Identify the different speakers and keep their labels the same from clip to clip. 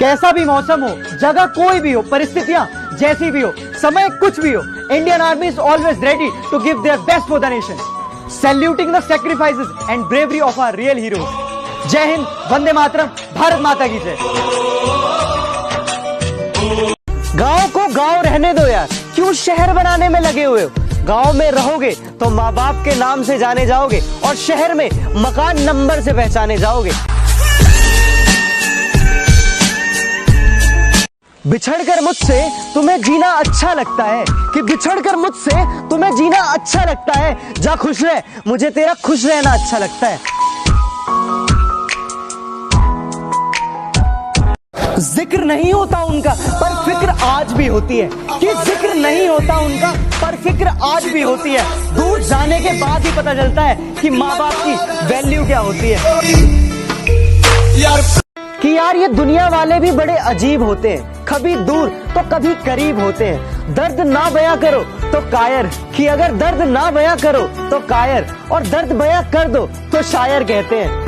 Speaker 1: कैसा भी मौसम हो, जगह कोई भी हो, परिस्थितियां जैसी भी हो, समय कुछ भी हो, Indian army is always ready to give their best for the nation, saluting the sacrifices and bravery of our real heroes. जय हिंद, वंदे मातरम, भारत माता की जय। गांव को गांव रहने दो यार, क्यों शहर बनाने में लगे हुए हो? गांव में रहोगे तो माँ बाप के नाम से जाने जाओगे और शहर में मकान नंबर से पहचाने जाओगे। बिछड़कर मुझसे तुम्हें जीना अच्छा लगता है कि बिछड़कर मुझसे तुम्हें जीना अच्छा लगता है। जा खुश रह, मुझे तेरा खुश रहना अच्छा लगता है। जिक्र नहीं होता उनका पर फिक्र आज भी होती है, कि जिक्र नहीं होता उनका पर फिक्र आज भी होती है। दूर जाने के बाद ही पता चलता है कि माँ बाप की वैल्यू क्या होती है। कि यार ये दुनिया वाले भी बड़े अजीब होते हैं, कभी दूर तो कभी करीब होते हैं। दर्द ना बयां करो तो कायर, कि अगर दर्द ना बयां करो तो कायर, और दर्द बयां कर दो तो शायर कहते हैं।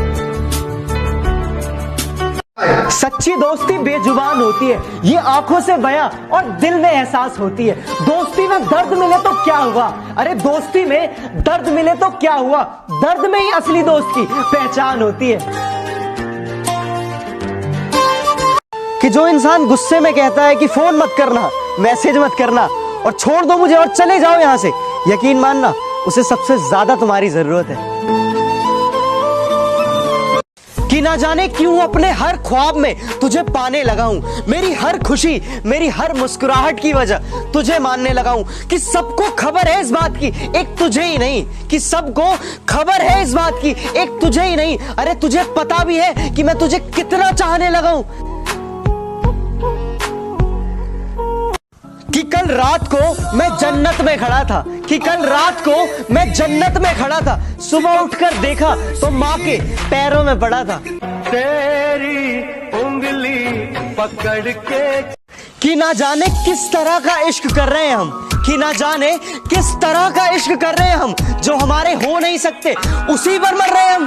Speaker 1: सच्ची दोस्ती बेजुबान होती है, ये आंखों से बयां और दिल में एहसास होती है। दोस्ती में दर्द मिले तो क्या हुआ, अरे दोस्ती में दर्द मिले तो क्या हुआ, दर्द में ही असली दोस्त की पहचान होती है। कि जो इंसान गुस्से में कहता है कि फोन मत करना, मैसेज मत करना और छोड़ दो मुझे और चले जाओ यहां से, यकीन मानना उसे सबसे ज्यादा तुम्हारी जरूरत है। कि ना जाने क्यों अपने हर ख्वाब में तुझे पाने लगा हूं, मेरी हर खुशी, मेरी हर मुस्कुराहट की वजह तुझे मानने लगा हूं। कि सबको खबर है इस बात की, एक तुझे ही नहीं, कि सबको खबर है इस बात की, एक तुझे ही नहीं, अरे तुझे पता भी है कि मैं तुझे कितना चाहने लगा हूं। कि कल रात को मैं जन्नत में खड़ा था, कि कल रात को मैं जन्नत में खड़ा था, सुबह उठकर देखा तो माँ के पैरों में पड़ा था। तेरी उंगली पकड़ के, कि ना जाने किस तरह का इश्क कर रहे हैं हम, कि ना जाने किस तरह का इश्क कर रहे हैं हम, जो हमारे हो नहीं सकते उसी पर मर रहे हैं हम।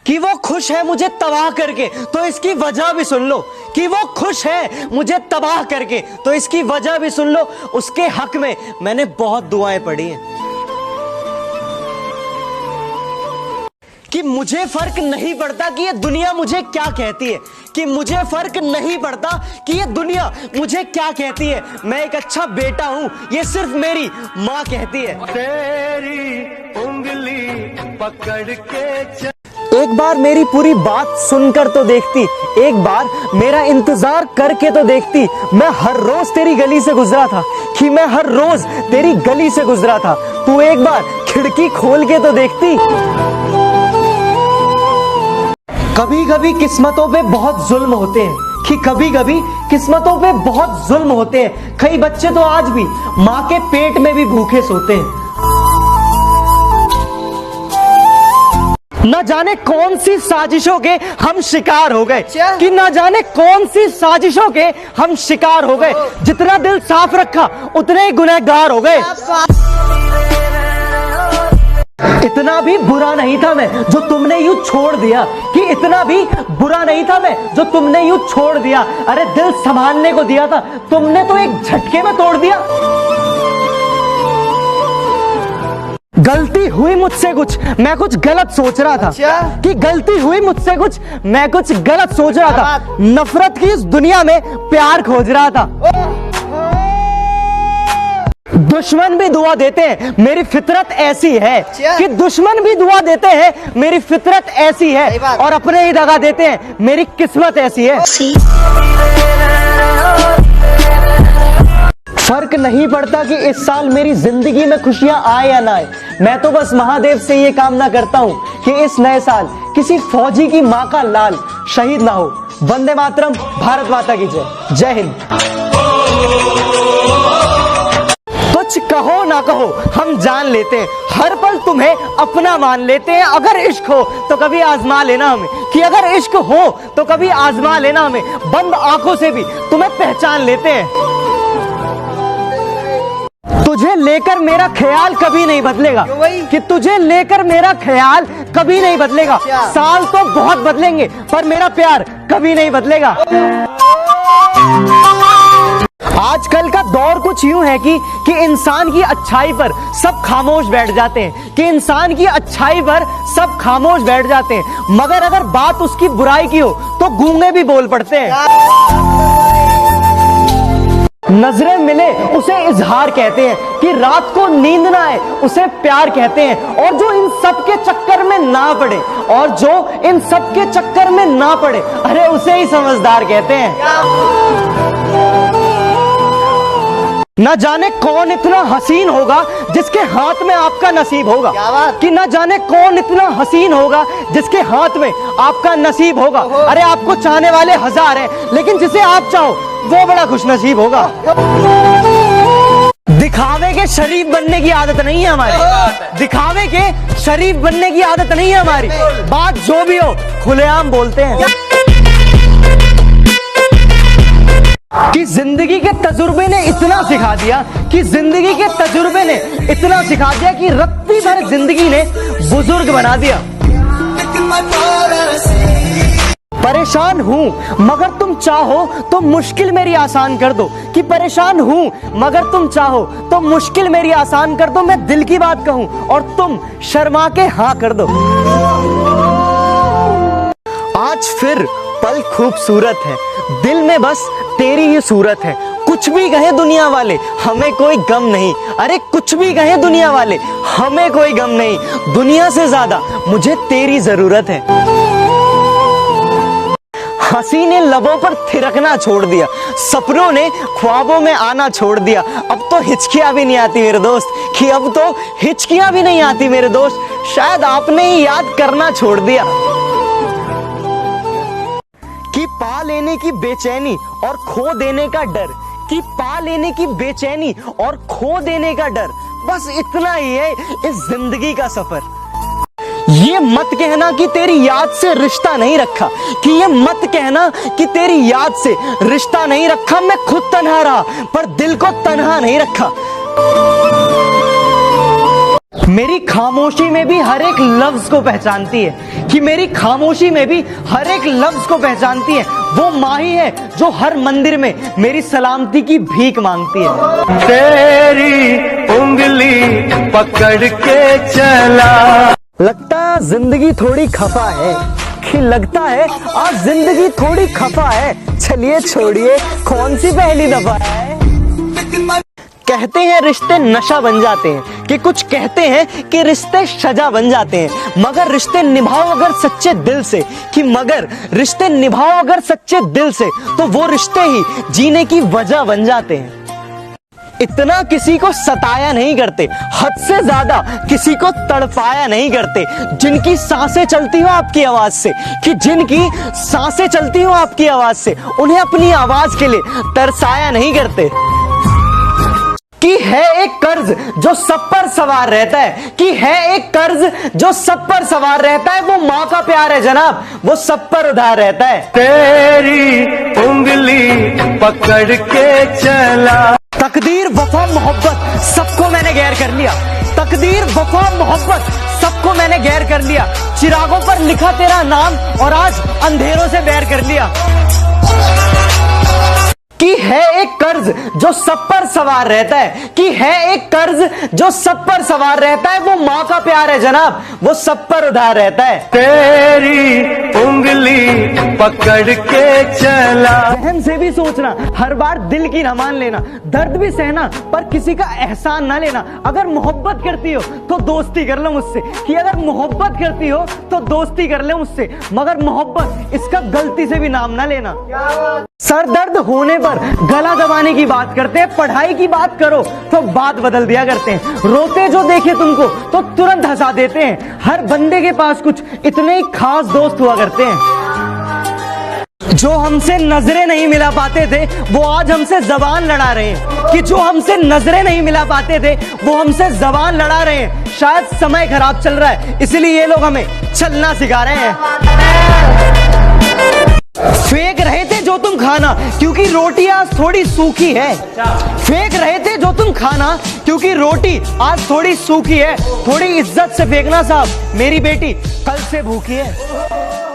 Speaker 1: कि वो खुश है मुझे तबाह करके तो इसकी वजह भी सुन लो, कि वो खुश है मुझे तबाह करके तो इसकी वजह भी सुन लो। उसके हक में मैंने बहुत दुआएं पढ़ी हैं। कि मुझे फर्क नहीं पड़ता कि ये दुनिया मुझे क्या कहती है, कि मुझे फर्क नहीं पड़ता कि ये दुनिया मुझे क्या कहती है। मैं एक अच्छा बेटा हूं, ये सिर्फ मेरी माँ कहती है। तेरी उंगली पकड़ के एक बार मेरी पूरी बात सुनकर तो देखती, एक बार मेरा इंतजार करके तो देखती। मैं हर रोज तेरी गली से गुजरा था, कि मैं हर रोज तेरी गली से गुजरा था, तू एक बार खिड़की खोल के तो देखती। कभी कभी किस्मतों पे बहुत जुल्म होते हैं, कि कभी कभी किस्मतों पे बहुत जुल्म होते हैं। कई बच्चे तो आज भी माँ के पेट में भी भूखे सोते हैं। न जाने कौन सी साजिशों के हम शिकार हो गए, कि न जाने कौन सी साजिशों के हम शिकार हो गए। जितना दिल साफ रखा उतने ही गुनहगार हो गए। इतना भी बुरा नहीं था मैं जो तुमने यूं छोड़ दिया, कि इतना भी बुरा नहीं था मैं जो तुमने यूं छोड़ दिया। अरे दिल संभालने को दिया था तुमने तो एक झटके में तोड़ दिया। गलती हुई मुझसे कुछ, मैं कुछ गलत सोच रहा था, कि गलती हुई मुझसे कुछ, मैं कुछ गलत सोच रहा था। नफरत की इस दुनिया में प्यार खोज रहा था। दुश्मन भी दुआ देते हैं, मेरी फितरत ऐसी है, कि दुश्मन भी दुआ देते हैं, मेरी फितरत ऐसी है, और अपने ही दगा देते हैं, मेरी किस्मत ऐसी है। फर्क नहीं पड़ता कि इस साल मेरी जिंदगी में खुशियां आए या ना आए, मैं तो बस महादेव से ये कामना करता हूं कि इस नए साल किसी फौजी की मां का लाल शहीद ना हो। वंदे मातरम, भारत माता की जय। जय हिंद। कुछ कहो ना कहो हम जान लेते हैं, हर पल तुम्हें अपना मान लेते हैं। अगर इश्क हो तो कभी आजमा लेना हमें, कि अगर इश्क हो तो कभी आजमा लेना हमें। बंद आंखों से भी तुम्हें पहचान लेते हैं। तुझे लेकर मेरा ख्याल कभी नहीं बदलेगा, कि तुझे लेकर मेरा ख्याल कभी नहीं बदलेगा। साल तो बहुत बदलेंगे पर मेरा प्यार कभी नहीं बदलेगा। आजकल का दौर कुछ यूं है कि इंसान की अच्छाई पर सब खामोश बैठ जाते हैं, कि इंसान की अच्छाई पर सब खामोश बैठ जाते हैं, मगर अगर बात उसकी बुराई की हो तो गूंगे भी बोल पड़ते हैं। नजरें मिले उसे इजहार कहते हैं, कि रात को नींद ना आए उसे प्यार कहते हैं, और जो इन सब के चक्कर में ना पड़े, और जो इन सब के चक्कर में ना पड़े, अरे उसे ही समझदार कहते हैं। न जाने कौन इतना हसीन होगा जिसके हाथ में आपका नसीब होगा, कि न जाने कौन इतना हसीन होगा जिसके हाथ में आपका नसीब होगा। अरे आपको चाहने वाले हजार हैं, लेकिन जिसे आप चाहो वो बड़ा खुशनसीब होगा। दिखावे के शरीफ बनने की आदत नहीं है हमारी, दिखावे के शरीफ बनने की आदत नहीं है हमारी। बात जो भी हो खुलेआम बोलते हैं। कि जिंदगी के तजुर्बे ने इतना सिखा दिया, कि जिंदगी के तजुर्बे ने इतना सिखा दिया कि रत्ती भर जिंदगी ने बुजुर्ग बना दिया। परेशान हूं मगर तुम चाहो तो मुश्किल मेरी आसान कर दो, कि परेशान हूं मगर तुम चाहो तो मुश्किल मेरी आसान कर दो। मैं दिल की बात कहूं और तुम शर्मा के हाँ कर दो। आज फिर पल खूबसूरत है, दिल में बस तेरी ही सूरत है। कुछ भी कहे दुनिया वाले हमें कोई गम नहीं, अरे कुछ भी कहे दुनिया वाले हमें कोई गम नहीं। दुनिया से ज्यादा मुझे तेरी जरूरत है। हंसी ने लबों पर थिरकना छोड़ दिया, सपनों ने ख्वाबों में आना छोड़ दिया। अब तो हिचकियां भी नहीं आती मेरे दोस्त, कि अब तो हिचकियां भी नहीं आती मेरे दोस्त। शायद आपने ही याद करना छोड़ दिया। कि पा लेने की बेचैनी और खो देने का डर, कि पा लेने की बेचैनी और खो देने का डर, बस इतना ही है इस जिंदगी का सफर। ये मत कहना कि तेरी याद से रिश्ता नहीं रखा, कि ये मत कहना कि तेरी याद से रिश्ता नहीं रखा। मैं खुद तन्हा रहा पर दिल को तन्हा नहीं रखा। मेरी खामोशी में भी हर एक लफ्ज को पहचानती है, कि मेरी खामोशी में भी हर एक लफ्ज को पहचानती है। वो माही है जो हर मंदिर में मेरी सलामती की भीख मांगती है।
Speaker 2: तेरी उंगली पकड़ के चला।
Speaker 1: लगता है जिंदगी थोड़ी खफा है, कि लगता है आज जिंदगी थोड़ी खफा है। चलिए छोड़िए कौन सी पहली दफा है। कहते हैं रिश्ते नशा बन जाते हैं, कि कुछ कहते हैं कि रिश्ते सजा बन जाते हैं, मगर रिश्ते निभाओ अगर सच्चे दिल से, कि मगर रिश्ते निभाओ अगर सच्चे दिल से, तो वो रिश्ते ही जीने की वजह बन जाते हैं। इतना किसी को सताया नहीं करते, हद से ज्यादा किसी को तड़पाया नहीं करते। जिनकी सांसें चलती हो आपकी आवाज से, कि जिनकी सांसें चलती हो आपकी आवाज से, उन्हें अपनी आवाज के लिए तरसाया नहीं करते। कि है एक कर्ज जो सब पर सवार रहता है, कि है एक कर्ज जो सब पर सवार रहता है। वो माँ का प्यार है जनाब, वो सब पर उधार रहता है।
Speaker 2: तेरी उंगली पकड़ के चला।
Speaker 1: तकदीर वफा मोहब्बत सबको मैंने गैर कर लिया, तकदीर वफा मोहब्बत सबको मैंने गैर कर लिया। चिरागों पर लिखा तेरा नाम और आज अंधेरों से बैर कर लिया। कि है एक कर्ज जो सब पर सवार रहता है, कि है एक कर्ज जो सब पर सवार रहता है। वो माँ का प्यार है जनाब, वो सब पर उधार रहता है।
Speaker 2: तेरी उंगली पकड़ के चला।
Speaker 1: जहन से भी सोचना, हर बार दिल की न मान लेना, दर्द भी सहना पर किसी का एहसान ना लेना। अगर मोहब्बत करती हो तो दोस्ती कर लो मुझसे, कि अगर मोहब्बत करती हो तो दोस्ती कर ले मुझसे, मगर मोहब्बत इसका गलती से भी नाम ना लेना। सर दर्द होने पर गला दबाने की बात करते हैं, पढ़ाई की बात करो तो बात बदल दिया करते हैं। रोते जो देखे तुमको तो तुरंत हंसा देते हैं। हर बंदे के पास कुछ इतने ही खास दोस्त हुआ करते हैं। जो हमसे नजरें नहीं मिला पाते थे वो आज हमसे जबान लड़ा रहे हैं, कि जो हमसे नजरें नहीं मिला पाते थे वो हमसे जबान लड़ा रहे हैं। शायद समय खराब चल रहा है इसलिए ये लोग हमें चलना सिखा रहे हैं। फेंक रहे थे जो जो तुम खाना, क्योंकि रोटी आज थोड़ी सूखी है। फेंक रहे थे जो तुम खाना, क्योंकि रोटी आज थोड़ी सूखी है। थोड़ी इज्जत से फेंकना साहब, मेरी बेटी कल से भूखी है।